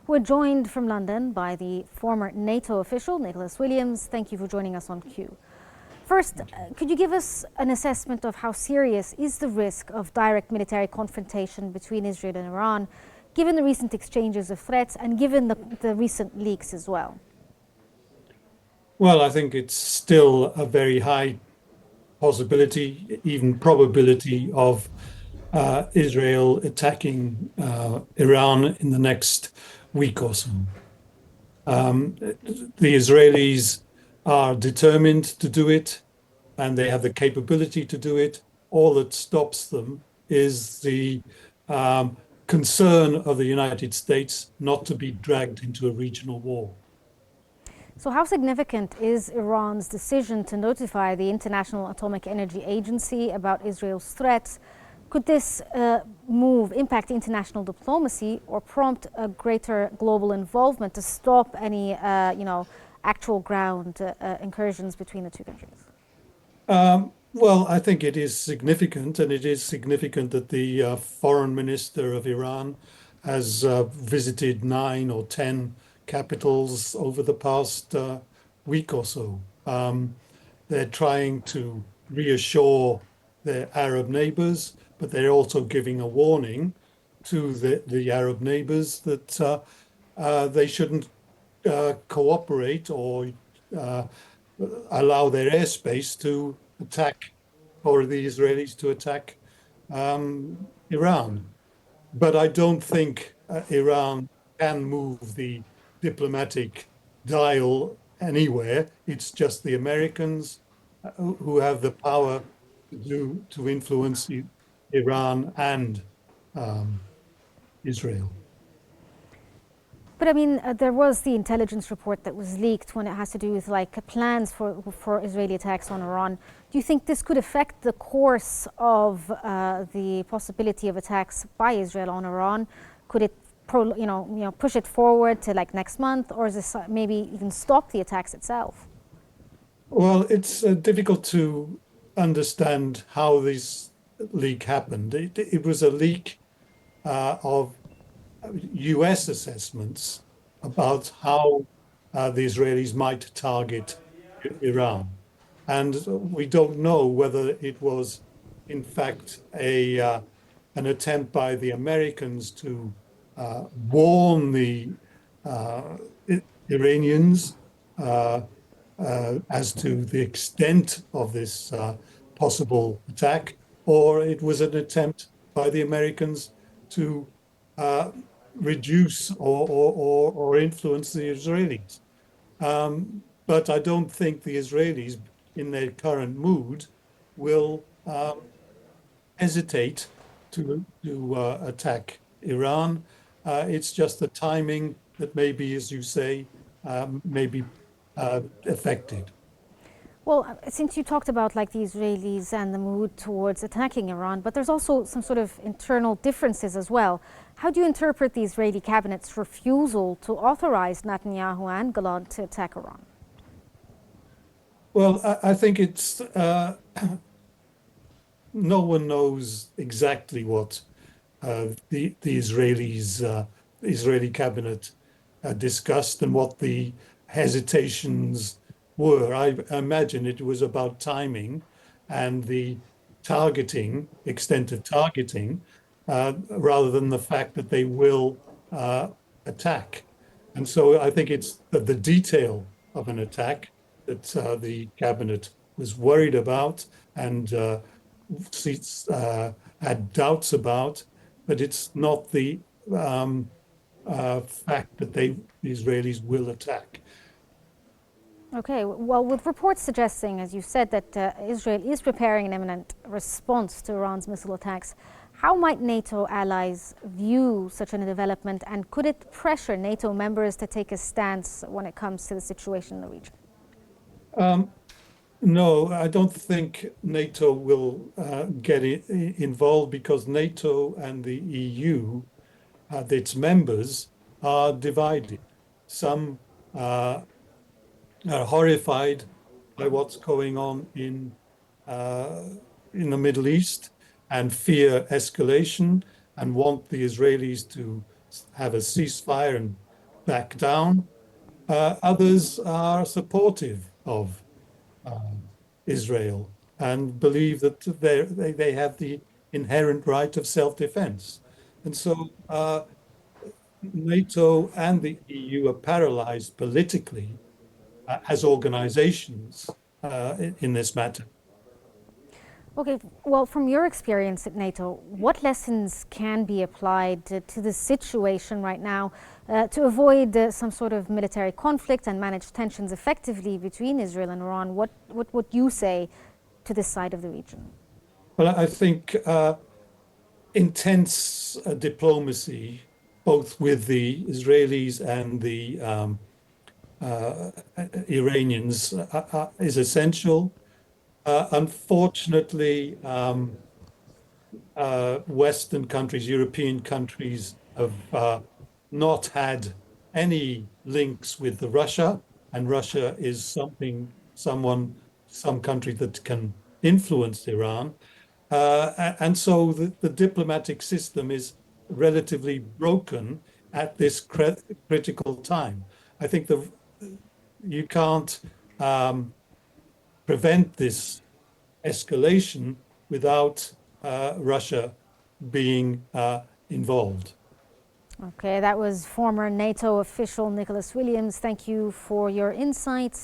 We're joined from London by the former NATO official, Nicholas Williams. Thank you for joining us on Q. First, could you give us an assessment of how serious is the risk of direct military confrontation between Israel and Iran, given the recent exchanges of threats and given the recent leaks as well? Well, I think it's still a very high possibility, even probability of Israel attacking Iran in the next week or so. The Israelis are determined to do it, and they have the capability to do it. All that stops them is the concern of the United States not to be dragged into a regional war. So how significant is Iran's decision to notify the International Atomic Energy Agency about Israel's threats? Could this move impact international diplomacy or prompt a greater global involvement to stop any, actual ground incursions between the two countries? Well, I think it is significant, and it is significant that the foreign minister of Iran has visited 9 or 10 capitals over the past week or so. They're trying to reassure their Arab neighbors, but they're also giving a warning to the Arab neighbors that they shouldn't cooperate or allow their airspace to attack, or the Israelis to attack Iran. But I don't think Iran can move the diplomatic dial anywhere. It's just the Americans who have the power to influence Iran and Israel. But I mean, there was the intelligence report that was leaked when it has to do with plans for Israeli attacks on Iran. Do you think this could affect the course of the possibility of attacks by Israel on Iran? Could it, push it forward to next month, or is this maybe even stop the attacks itself? Well, it's difficult to understand how this leak happened. It was a leak of US assessments about how the Israelis might target Iran. And we don't know whether it was, in fact, an attempt by the Americans to warn the Iranians as to the extent of this possible attack, or it was an attempt by the Americans to reduce or influence the Israelis. But I don't think the Israelis, in their current mood, will hesitate to attack Iran. It's just the timing that maybe, as you say, may be affected. Well, since you talked about the Israelis and the mood towards attacking Iran, but there's also some sort of internal differences as well. How do you interpret the Israeli cabinet's refusal to authorize Netanyahu and Gallant to attack Iran? Well, I think it's no one knows exactly what the Israeli cabinet discussed and what the hesitations were. I imagine it was about timing and the targeting, extent of targeting, rather than the fact that they will attack. And so I think it's the detail of an attack that the cabinet was worried about and had doubts about, but it's not the fact that the Israelis will attack. Okay, well, with reports suggesting, as you said, that Israel is preparing an imminent response to Iran's missile attacks, how might NATO allies view such a development, and could it pressure NATO members to take a stance when it comes to the situation in the region? No, I don't think NATO will get involved because NATO and the EU, its members, are divided. Some are horrified by what's going on in the Middle East and fear escalation and want the Israelis to have a ceasefire and back down. Others are supportive of Israel and believe that they have the inherent right of self-defense. And so NATO and the EU are paralyzed politically as organizations in this matter. Okay, well, from your experience at NATO, what lessons can be applied to the situation right now to avoid some sort of military conflict and manage tensions effectively between Israel and Iran? What would you say to this side of the region? Well, I think intense diplomacy, both with the Israelis and the Iranians, is essential. Unfortunately, Western countries, European countries, have not had any links with Russia, and Russia is some country that can influence Iran. And so the diplomatic system is relatively broken at this critical time. I think you can't prevent this escalation without Russia being involved. Okay, that was former NATO official Nicholas Williams. Thank you for your insights.